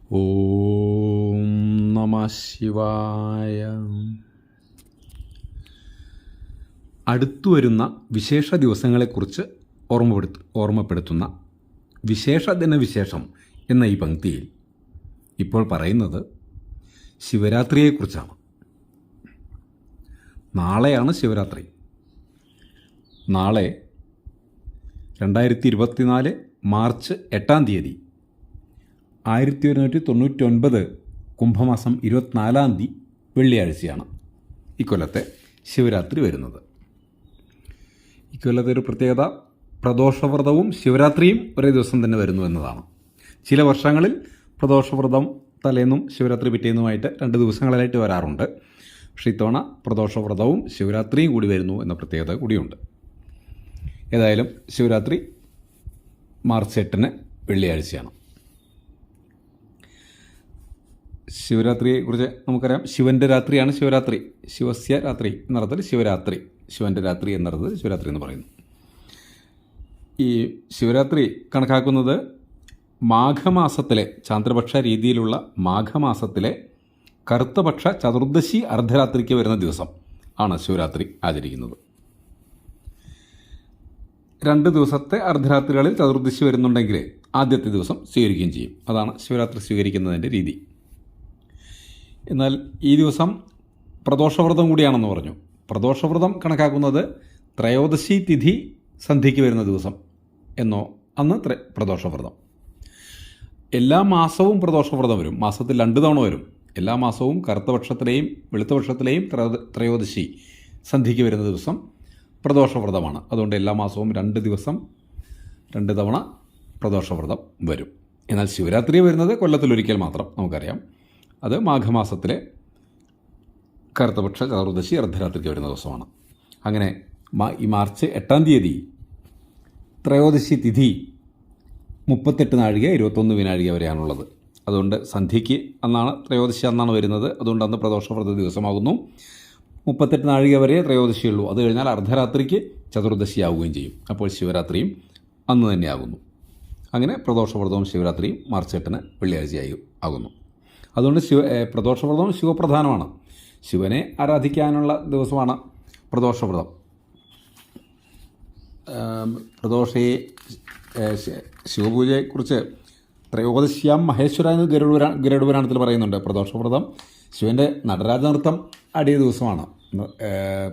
ഓം നമ ശിവായ. അടുത്തു വരുന്ന വിശേഷ ദിവസങ്ങളെക്കുറിച്ച് ഓർമ്മപ്പെടുത്തുന്ന വിശേഷ ദിനവിശേഷം എന്ന ഈ പങ്ക്തിയിൽ ഇപ്പോൾ പറയുന്നത് ശിവരാത്രിയെക്കുറിച്ചാണ്. നാളെയാണ് ശിവരാത്രി. നാളെ 2024 മാർച്ച് 8-ാം തീയതി 1199 കുംഭമാസം 24-ാം തീയതി വെള്ളിയാഴ്ചയാണ് ഇക്കൊല്ലത്തെ ശിവരാത്രി വരുന്നത്. ഇക്കൊല്ലത്തെ ഒരു പ്രത്യേകത പ്രദോഷവ്രതവും ശിവരാത്രിയും ഒരേ ദിവസം തന്നെ വരുന്നു എന്നതാണ്. ചില വർഷങ്ങളിൽ പ്രദോഷവ്രതം തലേന്നും ശിവരാത്രി പിറ്റേന്നുമായിട്ട് 2 ദിവസങ്ങളിലായിട്ട് വരാറുണ്ട്. പക്ഷേ ഇത്തവണ പ്രദോഷവ്രതവും ശിവരാത്രിയും കൂടി വരുന്നു എന്ന പ്രത്യേകത കൂടിയുണ്ട്. ഏതായാലും ശിവരാത്രി മാർച്ച് 8-ന് വെള്ളിയാഴ്ചയാണ്. ശിവരാത്രിയെക്കുറിച്ച് നമുക്കറിയാം. ശിവൻ്റെ രാത്രിയാണ് ശിവരാത്രി. ശിവസ്യ രാത്രി എന്നർത്ഥത്തിൽ ശിവരാത്രി, ശിവൻ്റെ രാത്രി എന്നർത്ഥത്തിൽ ശിവരാത്രി എന്ന് പറയുന്നു. ഈ ശിവരാത്രി കണക്കാക്കുന്നത് മാഘമാസത്തിലെ ചാന്ദ്രപക്ഷ രീതിയിലുള്ള മാഘമാസത്തിലെ കറുത്തപക്ഷ ചതുർദശി അർദ്ധരാത്രിക്ക് വരുന്ന ദിവസം ആണ് ശിവരാത്രി ആചരിക്കുന്നത്. 2 ദിവസത്തെ അർദ്ധരാത്രികളിൽ ചതുർദശി വരുന്നുണ്ടെങ്കിൽ ആദ്യത്തെ ദിവസം സ്വീകരിക്കുകയും ചെയ്യും. അതാണ് ശിവരാത്രി സ്വീകരിക്കുന്നതിൻ്റെ രീതി. എന്നാൽ ഈ ദിവസം പ്രദോഷവ്രതം കൂടിയാണെന്ന് പറഞ്ഞു. പ്രദോഷവ്രതം കണക്കാക്കുന്നത് ത്രയോദശി തിഥി സന്ധ്യയ്ക്ക് വരുന്ന ദിവസം എന്നോ അന്ന് പ്രദോഷവ്രതം. എല്ലാ മാസവും പ്രദോഷവ്രതം വരും. മാസത്തിൽ 2 തവണ വരും. എല്ലാ മാസവും കറുത്തപക്ഷത്തിലെയും വെളുത്തപക്ഷത്തിലെയും ത്രയോദശി സന്ധ്യയ്ക്ക് വരുന്ന ദിവസം പ്രദോഷവ്രതമാണ്. അതുകൊണ്ട് എല്ലാ മാസവും 2 ദിവസം 2 തവണ പ്രദോഷവ്രതം വരും. എന്നാൽ ശിവരാത്രി വരുന്നത് കൊല്ലത്തിലൊരിക്കൽ മാത്രം നമുക്കറിയാം. അത് മാഘമാസത്തിലെ കറുത്തപക്ഷ ചതുർദശി അർദ്ധരാത്രിക്ക് വരുന്ന ദിവസമാണ്. അങ്ങനെ ഈ മാർച്ച് 8-ാം തീയതി ത്രയോദശി തിഥി 38 നാഴിക 21 വിനാഴിക വരെയാണുള്ളത്. അതുകൊണ്ട് സന്ധ്യയ്ക്ക് അന്നാണ് ത്രയോദശി അന്നാണ് വരുന്നത്. അതുകൊണ്ട് അന്ന് പ്രദോഷവ്രത ദിവസമാകുന്നു. 38 നാഴിക വരെ ത്രയോദശിയുള്ളൂ. അത് കഴിഞ്ഞാൽ അർദ്ധരാത്രിക്ക് ചതുർദശിയാവുകയും ചെയ്യും. അപ്പോൾ ശിവരാത്രിയും അന്ന് തന്നെയാകുന്നു. അങ്ങനെ പ്രദോഷവ്രതവും ശിവരാത്രിയും മാർച്ച് 8-ന് വെള്ളിയാഴ്ചയായി ആകുന്നു. അതുകൊണ്ട് പ്രദോഷവ്രതം ശിവപ്രധാനമാണ്. ശിവനെ ആരാധിക്കാനുള്ള ദിവസമാണ് പ്രദോഷവ്രതം. പ്രദോഷയെ ശിവപൂജയെക്കുറിച്ച് ത്രയോദശ്യാം മഹേശ്വര എന്ന് ഗരുഡപുരാണത്തിൽ പറയുന്നുണ്ട്. പ്രദോഷവ്രതം ശിവൻ്റെ നടരാജ നൃത്തം ആടിയ ദിവസമാണ്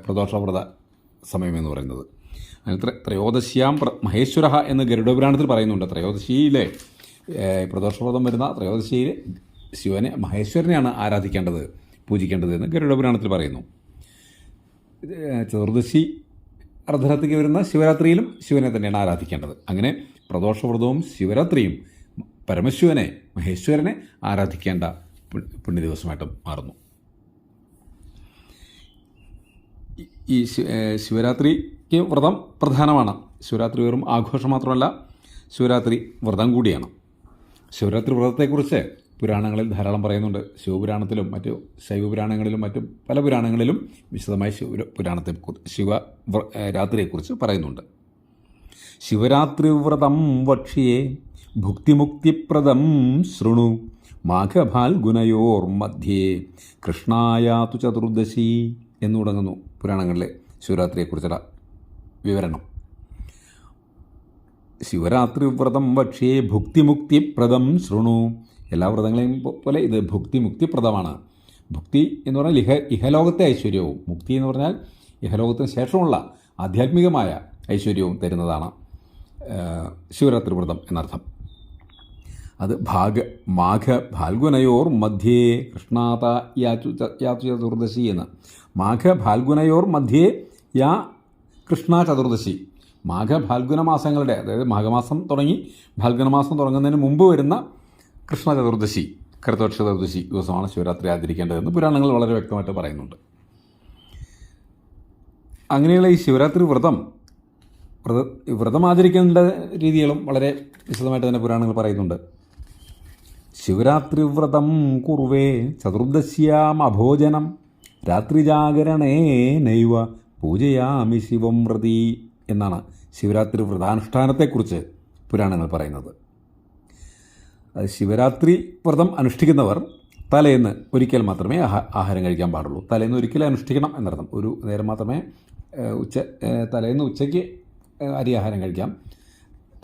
പ്രദോഷവ്രത സമയമെന്ന് പറയുന്നത്. അങ്ങനെ ത്രയോദശ്യാം മഹേശ്വര എന്ന് ഗരുഡപുരാണത്തിൽ പറയുന്നുണ്ട്. ത്രയോദശിയിലെ പ്രദോഷവ്രതം വരുന്ന ത്രയോദശിയിൽ ശിവനെ മഹേശ്വരനെയാണ് ആരാധിക്കേണ്ടത്, പൂജിക്കേണ്ടത് എന്ന് ഗരുഡപുരാണത്തിൽ പറയുന്നു. ചതുർദശി അർദ്ധരാത്രിക്ക് വരുന്ന ശിവരാത്രിയിലും ശിവനെ തന്നെയാണ് ആരാധിക്കേണ്ടത്. അങ്ങനെ പ്രദോഷവ്രതവും ശിവരാത്രിയും പരമശിവനെ മഹേശ്വരനെ ആരാധിക്കേണ്ട പുണ്യദിവസമായിട്ട് മാറുന്നു. ഈ ശിവരാത്രിക്ക് വ്രതം പ്രധാനമാണ്. ശിവരാത്രി വെറും ആഘോഷം മാത്രമല്ല, ശിവരാത്രി വ്രതം കൂടിയാണ്. ശിവരാത്രി വ്രതത്തെക്കുറിച്ച് പുരാണങ്ങളിൽ ധാരാളം പറയുന്നുണ്ട്. ശിവപുരാണത്തിലും മറ്റു ശൈവപുരാണങ്ങളിലും മറ്റും പല പുരാണങ്ങളിലും വിശദമായി ശിവരാത്രിയെക്കുറിച്ച് പറയുന്നുണ്ട്. ശിവരാത്രി വ്രതം വക്ഷ്യേ ഭുക്തിമുക്തിപ്രദം ശൃണു മാഘഫാൽഗുനയോർ മധ്യേ കൃഷ്ണായാതു ചതുർദശി എന്ന് തുടങ്ങുന്നു പുരാണങ്ങളിലെ ശിവരാത്രിയെക്കുറിച്ചുള്ള വിവരണം. ശിവരാത്രി വ്രതം വക്ഷ്യേ ഭുക്തിമുക്തിപ്രദം ശൃണു. എല്ലാ വ്രതങ്ങളെയും പോലെ ഇത് ഭുക്തിമുക്തിപ്രദമാണ്. ഭുക്തി എന്ന് പറഞ്ഞാൽ ഇഹലോകത്തെ ഐശ്വര്യവും, മുക്തി എന്ന് പറഞ്ഞാൽ ഇഹലോകത്തിന് ശേഷമുള്ള ആധ്യാത്മികമായ ഐശ്വര്യവും തരുന്നതാണ് ശിവരാത്രി വ്രതം എന്നർത്ഥം. അത് മാഘ ഫാൽഗുനയോർ മധ്യേ കൃഷ്ണാത യാതു ചതുർദശി എന്ന്. മാഘ ഫാൽഗുനയോർ മധ്യേ യാ കൃഷ്ണ ചതുർദശി. മാഘ ഫാൽഗുന മാസങ്ങളുടെ, അതായത് മാഘമാസം തുടങ്ങി ഫാൽഗുനമാസം തുടങ്ങുന്നതിന് മുമ്പ് വരുന്ന കൃഷ്ണ ചതുർദശി, കറുത്തപക്ഷ ചതുർദശി ദിവസമാണ് ശിവരാത്രി ആചരിക്കേണ്ടതെന്ന് പുരാണങ്ങൾ വളരെ വ്യക്തമായിട്ട് പറയുന്നുണ്ട്. അങ്ങനെയുള്ള ഈ ശിവരാത്രി വ്രതം ആചരിക്കേണ്ട രീതികളും വളരെ വിശദമായിട്ട് തന്നെ പുരാണങ്ങൾ പറയുന്നുണ്ട്. ശിവരാത്രി വ്രതം കുർവേ ചതുർദശ്യാം അഭോജനം രാത്രിജാഗരണേ നൈവ പൂജയാമി ശിവം വ്രതി എന്നാണ് ശിവരാത്രി വ്രതാനുഷ്ഠാനത്തെക്കുറിച്ച് പുരാണങ്ങൾ പറയുന്നത്. അത് ശിവരാത്രി വ്രതം അനുഷ്ഠിക്കുന്നവർ തലേന്ന് ഒരിക്കൽ മാത്രമേ ആഹാരം കഴിക്കാൻ പാടുള്ളൂ. തലേന്ന് ഒരിക്കലും അനുഷ്ഠിക്കണം എന്നർത്ഥം. ഒരു നേരം മാത്രമേ തലേന്ന് ഉച്ചയ്ക്ക് അരി ആഹാരം കഴിക്കാം.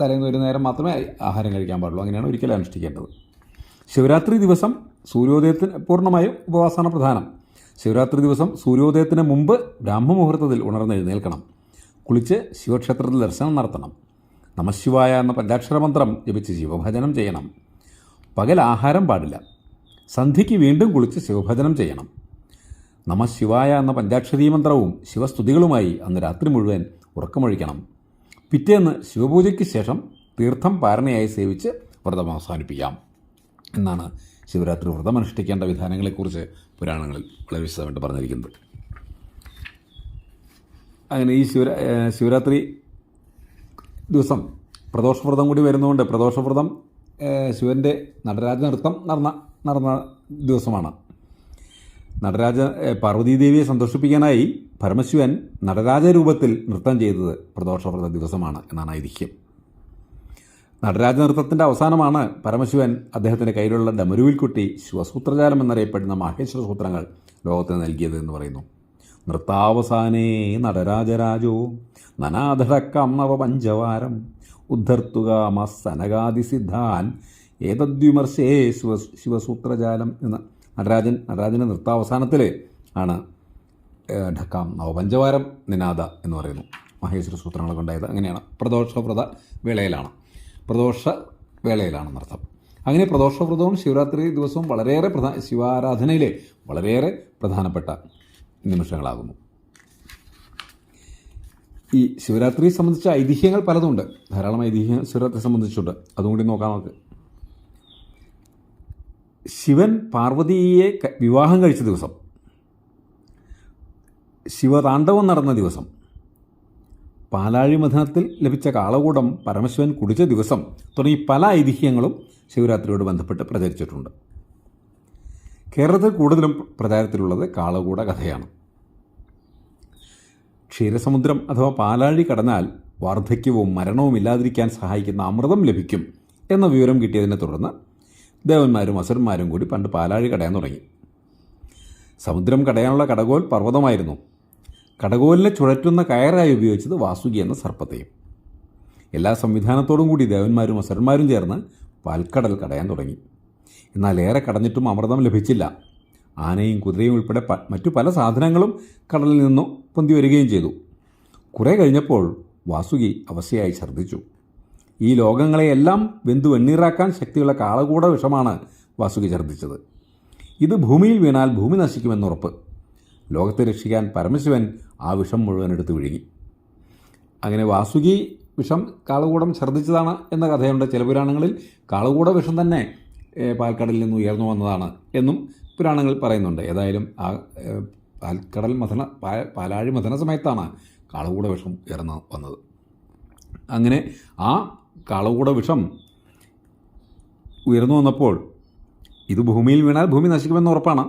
തലേന്ന് ഒരു നേരം മാത്രമേ ആഹാരം കഴിക്കാൻ പാടുള്ളൂ. അങ്ങനെയാണ് ഒരിക്കലും അനുഷ്ഠിക്കേണ്ടത്. ശിവരാത്രി ദിവസം സൂര്യോദയത്തിന് പൂർണ്ണമായും ഉപവാസമാണ് പ്രധാനം. ശിവരാത്രി ദിവസം സൂര്യോദയത്തിന് മുമ്പ് ബ്രാഹ്മമുഹൂർത്തത്തിൽ ഉണർന്നെഴുന്നേൽക്കണം. കുളിച്ച് ശിവക്ഷേത്രത്തിൽ ദർശനം നടത്തണം. നമഃശിവായ എന്ന പഞ്ചാക്ഷര മന്ത്രം ജപിച്ച് ശിവഭജനം ചെയ്യണം. പകൽ ആഹാരം പാടില്ല. സന്ധ്യയ്ക്ക് വീണ്ടും കുളിച്ച് ശിവഭജനം ചെയ്യണം. നമഃശിവായ എന്ന പഞ്ചാക്ഷരീ മന്ത്രവും ശിവസ്തുതികളുമായി അന്ന് രാത്രി മുഴുവൻ ഉറക്കമൊഴിക്കണം. പിറ്റേന്ന് ശിവപൂജയ്ക്ക് ശേഷം തീർത്ഥം പാരണയായി സേവിച്ച് വ്രതം അവസാനിപ്പിക്കാം എന്നാണ് ശിവരാത്രി വ്രതം അനുഷ്ഠിക്കേണ്ട വിധാനങ്ങളെക്കുറിച്ച് പുരാണങ്ങളിൽ വളരെ വിശദമായിട്ട് പറഞ്ഞിരിക്കുന്നത്. അങ്ങനെ ഈ ശിവരാത്രി ദിവസം പ്രദോഷവ്രതം കൂടി വരുന്നതുകൊണ്ട് പ്രദോഷവ്രതം ശിവൻ്റെ നടരാജ നൃത്തം നടന്ന ദിവസമാണ്. പാർവതീദേവിയെ സന്തോഷിപ്പിക്കാനായി പരമശിവൻ നടരാജ രൂപത്തിൽ നൃത്തം ചെയ്തത് പ്രദോഷവ്രത ദിവസമാണ് എന്നാണ് ഐതിഹ്യം. നടരാജ നൃത്തത്തിൻ്റെ അവസാനമാണ് പരമശിവൻ അദ്ദേഹത്തിൻ്റെ കയ്യിലുള്ള ഡമരുവിൽ കുട്ടി ശിവസൂത്രജാലം എന്നറിയപ്പെടുന്ന മാഹേശ്വര സൂത്രങ്ങൾ ലോകത്തിന് നൽകിയത് എന്ന് പറയുന്നു. നൃത്താവസാനേ നടരാജരാജോ നനാധടക്കം നവപഞ്ചവാരം ഉദ്ധർത്തുകാമ സനകാദിസിദ്ധാൻ ഏതദ്വിമർശേ ശിവസൂത്രജാലം എന്ന നടരാജൻ്റെ നൃത്താവസാനത്തിൽ ആണ് ഢക്കാം നവപഞ്ചവാരം നിനാദ എന്ന് പറയുന്നു. മഹേശ്വര സൂത്രങ്ങളൊക്കെ ഉണ്ടായത് അങ്ങനെയാണ്. പ്രദോഷവ്രത വേളയിലാണ് നൃത്തം. അങ്ങനെ പ്രദോഷവ്രതവും ശിവരാത്രി ദിവസവും വളരെയേറെ ശിവാരാധനയിലെ വളരെയേറെ പ്രധാനപ്പെട്ട നിമിഷങ്ങളാകുന്നു. ഈ ശിവരാത്രിയെ സംബന്ധിച്ച ഐതിഹ്യങ്ങൾ പലതുണ്ട്. ധാരാളം ഐതിഹ്യങ്ങൾ ശിവരാത്രി സംബന്ധിച്ചുണ്ട്. അതുകൂടി നോക്കാം നമുക്ക്. ശിവൻ പാർവതിയെ വിവാഹം കഴിച്ച ദിവസം, ശിവതാണ്ഡവം നടന്ന ദിവസം, പാലാഴി മഥനത്തിൽ ലഭിച്ച കാളകൂടം പരമശിവൻ കുടിച്ച ദിവസം തുടങ്ങി പല ഐതിഹ്യങ്ങളും ശിവരാത്രിയോട് ബന്ധപ്പെട്ട് പ്രചരിച്ചിട്ടുണ്ട്. കേരളത്തിൽ കൂടുതലും പ്രചാരത്തിലുള്ളത് കാളകൂട കഥയാണ്. ക്ഷീരസമുദ്രം അഥവാ പാലാഴി കടന്നാൽ വാർദ്ധക്യവും മരണവും ഇല്ലാതിരിക്കാൻ സഹായിക്കുന്ന അമൃതം ലഭിക്കും എന്ന വിവരം കിട്ടിയതിനെ തുടർന്ന് ദേവന്മാരും അസുരന്മാരും കൂടി പണ്ട് പാലാഴി കടയാൻ തുടങ്ങി. സമുദ്രം കടയാനുള്ള കടകോൽ പർവ്വതമായിരുന്നു. കടകോലിനെ ചുഴറ്റുന്ന കയറായി ഉപയോഗിച്ചത് വാസുകി എന്ന സർപ്പത്തെയും. എല്ലാ സംവിധാനത്തോടും കൂടി ദേവന്മാരും അസുരന്മാരും ചേർന്ന് പാൽക്കടൽ കടയാൻ തുടങ്ങി. എന്നാൽ ഏറെ കടഞ്ഞിട്ടും അമൃതം ലഭിച്ചില്ല. ആനയും കുതിരയും ഉൾപ്പെടെ മറ്റു പല സാധനങ്ങളും കടലിൽ നിന്നും പൊന്തി വരികയും ചെയ്തു. കുറേ കഴിഞ്ഞപ്പോൾ വാസുകി അവശയായി ഛർദ്ദിച്ചു. ഈ ലോകങ്ങളെയെല്ലാം വെന്തു വെണ്ണീറാക്കാൻ ശക്തിയുള്ള കാളകൂട വിഷമാണ് വാസുകി ഛർദ്ദിച്ചത്. ഇത് ഭൂമിയിൽ വീണാൽ ഭൂമി നശിക്കുമെന്നുറപ്പ്. ലോകത്തെ രക്ഷിക്കാൻ പരമശിവൻ ആ വിഷം മുഴുവൻ എടുത്തു വിഴുങ്ങി. അങ്ങനെ വാസുകി വിഷം കാളകൂടം ഛർദ്ദിച്ചതാണ് എന്ന കഥയുണ്ട്. ചില പുരാണങ്ങളിൽ കാളകൂട വിഷം തന്നെ പാൽക്കടലിൽ നിന്ന് ഉയർന്നു വന്നതാണ് എന്നും പുരാണങ്ങൾ പറയുന്നുണ്ട്. ഏതായാലും ആ പാലാഴി മഥന സമയത്താണ് കാളകൂട വിഷം ഉയർന്നു വന്നത്. അങ്ങനെ ആ കാളകൂട വിഷം ഉയർന്നു വന്നപ്പോൾ ഇത് ഭൂമിയിൽ വീണാൽ ഭൂമി നശിക്കുമെന്ന് ഉറപ്പാണ്.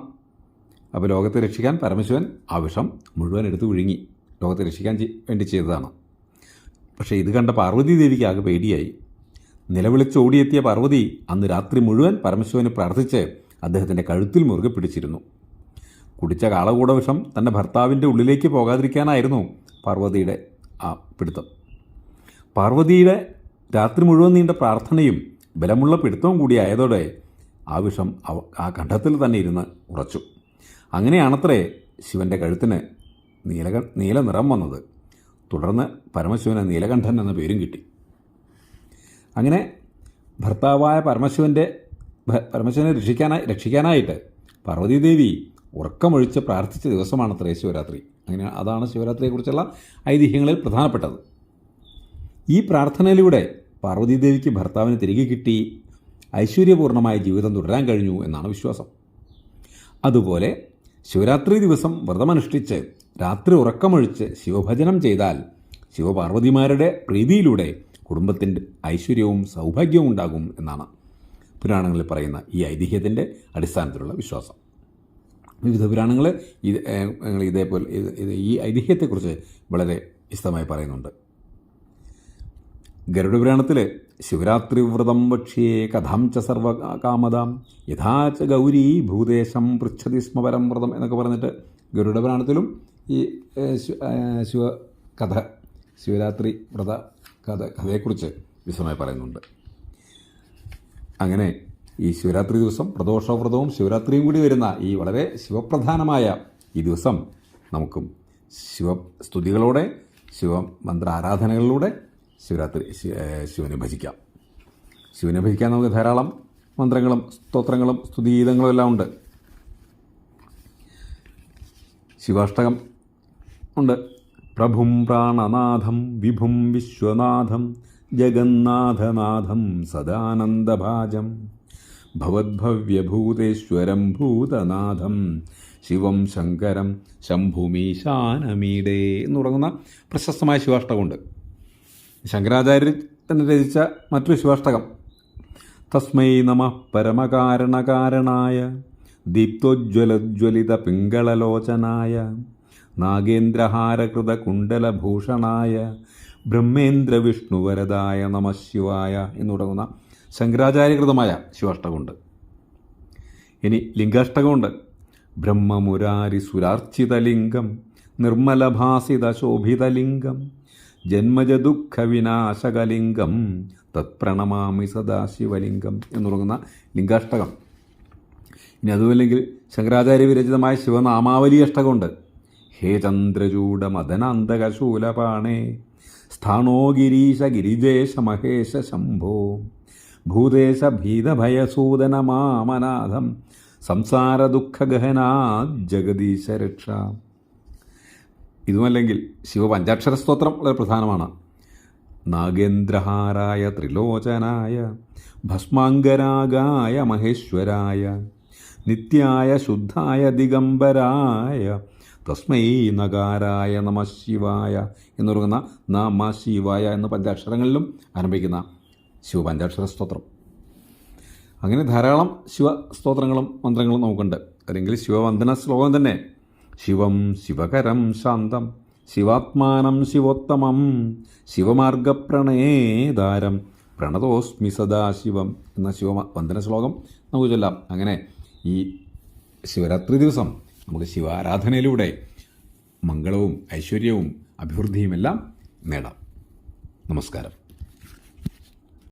അപ്പോൾ ലോകത്തെ രക്ഷിക്കാൻ പരമശിവൻ ആ വിഷം മുഴുവൻ എടുത്ത് വിഴുങ്ങി. ലോകത്തെ രക്ഷിക്കാൻ വേണ്ടി ചെയ്തതാണ്. പക്ഷേ ഇത് കണ്ട പാർവതി ദേവിക്ക് ആകെ പേടിയായി. നിലവിളിച്ചോടിയെത്തിയ പാർവതി അന്ന് രാത്രി മുഴുവൻ പരമശിവനെ പ്രാർത്ഥിച്ച് അദ്ദേഹത്തിൻ്റെ കഴുത്തിൽ മുറുകെ പിടിച്ചിരുന്നു. കുടിച്ച കാളകൂട വിഷം തൻ്റെ ഭർത്താവിൻ്റെ ഉള്ളിലേക്ക് പോകാതിരിക്കാനായിരുന്നു പാർവതിയുടെ ആ പിടുത്തം. പാർവതിയുടെ രാത്രി മുഴുവൻ നീണ്ട പ്രാർത്ഥനയും ബലമുള്ള പിടുത്തവും കൂടിയായതോടെ ആ വിഷം ആ കണ്ഠത്തിൽ തന്നെ ഇരുന്ന് ഉറച്ചു. അങ്ങനെയാണത്രേ ശിവൻ്റെ കഴുത്തിന് നീല നിറം വന്നത്. തുടർന്ന് പരമശിവന് നീലകണ്ഠൻ എന്ന പേരും കിട്ടി. അങ്ങനെ ഭർത്താവായ പരമശിവനെ രക്ഷിക്കാനായിട്ട് പാർവതീദേവി ഉറക്കമൊഴിച്ച് പ്രാർത്ഥിച്ച ദിവസമാണത്രേ ശിവരാത്രി. അങ്ങനെ അതാണ് ശിവരാത്രിയെക്കുറിച്ചുള്ള ഐതിഹ്യങ്ങളിൽ പ്രധാനപ്പെട്ടത്. ഈ പ്രാർത്ഥനയിലൂടെ പാർവതീദേവിക്ക് ഭർത്താവിനെ തിരികെ കിട്ടി ഐശ്വര്യപൂർണ്ണമായ ജീവിതം തുടരാൻ കഴിഞ്ഞു എന്നാണ് വിശ്വാസം. അതുപോലെ ശിവരാത്രി ദിവസം വ്രതമനുഷ്ഠിച്ച് രാത്രി ഉറക്കമൊഴിച്ച് ശിവഭജനം ചെയ്താൽ ശിവപാർവതിമാരുടെ പ്രീതിയിലൂടെ കുടുംബത്തിൻ്റെ ഐശ്വര്യവും സൗഭാഗ്യവും ഉണ്ടാകും എന്നാണ് പുരാണങ്ങളിൽ പറയുന്ന ഈ ഐതിഹ്യത്തിൻ്റെ അടിസ്ഥാനത്തിലുള്ള വിശ്വാസം. വിവിധ പുരാണങ്ങൾ ഇതേപോലെ ഈ ഐതിഹ്യത്തെക്കുറിച്ച് വളരെ വിശദമായി പറയുന്നുണ്ട്. ഗരുഡപുരാണത്തിൽ ശിവരാത്രി വ്രതം വക്ഷ്യേ കഥാം ച സർവകാമതാം യഥാ ച ഗൗരീ ഭൂദേശം പൃച്ഛതി സ്മ പരം വ്രതം എന്നൊക്കെ പറഞ്ഞിട്ട് ഗരുഡപുരാണത്തിലും ഈ കഥ ശിവരാത്രി വ്രത കഥയെക്കുറിച്ച് വിശദമായി പറയുന്നുണ്ട്. അങ്ങനെ ഈ ശിവരാത്രി ദിവസം പ്രദോഷവ്രതവും ശിവരാത്രിയും കൂടി വരുന്ന ഈ വളരെ ശിവപ്രധാനമായ ഈ ദിവസം നമുക്കും ശിവസ്തുതികളോടെ ശിവമന്ത്ര ആരാധനകളിലൂടെ ശിവനെ ഭജിക്കാം. ശിവനെ ഭജിക്കാൻ നമുക്ക് ധാരാളം മന്ത്രങ്ങളും സ്തോത്രങ്ങളും സ്തുതിഗീതങ്ങളും എല്ലാം ഉണ്ട്. ശിവാഷ്ടകം ഉണ്ട്. പ്രഭും പ്രാണനാഥം വിഭും വിശ്വനാഥം ജഗന്നാഥനാഥം സദാനന്ദഭാജം ഭവദ്ഭവ്യഭൂതേശ്വരം ഭൂതനാഥം ശിവം ശങ്കരം ശംഭുമീശാനമീടേ എന്ന് തുടങ്ങുന്ന പ്രശസ്തമായ ശിവാഷ്ടകമുണ്ട്. ശങ്കരാചാര്യർ തന്നെ രചിച്ച മറ്റൊരു ശിവാഷ്ടകം തസ്മൈ നമഃ പരമകാരണകാരണായ ദീപ്തോജ്വലജ്വലിത പിംഗളലോചനായ നാഗേന്ദ്രഹാരകൃത കുണ്ടലഭൂഷണായ ബ്രഹ്മേന്ദ്ര വിഷ്ണുവരദായ നമഃ ശിവായ എന്ന് തുടങ്ങുന്ന ശങ്കരാചാര്യകൃതമായ ശിവാഷ്ടകമുണ്ട്. ഇനി ലിംഗാഷ്ടകമുണ്ട്. ബ്രഹ്മമുരാരി സുരാർച്ചിതലിംഗം നിർമ്മലഭാസിത ശോഭിതലിംഗം ജന്മജദുഃഖവിനാശകലിംഗം തത്പ്രണമാമി സദാശിവലിംഗം എന്ന് തുടങ്ങുന്ന ലിംഗാഷ്ടകം. ഇനി അതുമല്ലെങ്കിൽ ശങ്കരാചാര്യ വിരചിതമായ ശിവനാമാവലി അഷ്ടകമുണ്ട്. ഹേ ചന്ദ്രചൂഡ മദനാന്തകശൂലപാണേ സ്ഥാണോ ഗിരീശ ഗിരിജേശ മഹേശ ശംഭോ ഭൂദേശ ഭീതഭയസൂദന മാമനാഥം സംസാര ദുഃഖഗഹനാ ജഗദീശ രക്ഷ. ഇതുമല്ലെങ്കിൽ ശിവപഞ്ചാക്ഷര സ്തോത്രം വളരെ പ്രധാനമാണ്. നാഗേന്ദ്രഹാരായ ത്രിലോചനായ ഭസ്മാംഗരാഗായ മഹേശ്വരായ നിത്യായ ശുദ്ധായ ദിഗംബരായ തസ്മൈ നകാരായ നമഃ ശിവായ എന്ന് പറയുന്ന നമ ശിവായ എന്ന പഞ്ചാക്ഷരങ്ങളിലും ആരംഭിക്കുന്ന ശിവപഞ്ചാക്ഷര സ്തോത്രം. അങ്ങനെ ധാരാളം ശിവസ്തോത്രങ്ങളും മന്ത്രങ്ങളും നമുക്കുണ്ട്. അല്ലെങ്കിൽ ശിവവന്ദന ശ്ലോകം തന്നെ ശിവം ശിവകരം ശാന്തം ശിവാത്മാനം ശിവോത്തമം ശിവമാർഗപ്രണേതാരം പ്രണതോസ്മി സദാശിവം എന്ന ശിവവന്ദന ശ്ലോകം നമുക്ക് ചൊല്ലാം. അങ്ങനെ ഈ ശിവരാത്രി ദിവസം നമുക്ക് ശിവാരാധനയിലൂടെ മംഗളവും ഐശ്വര്യവും അഭിവൃദ്ധിയുമെല്ലാം നേടാം. നമസ്കാരം.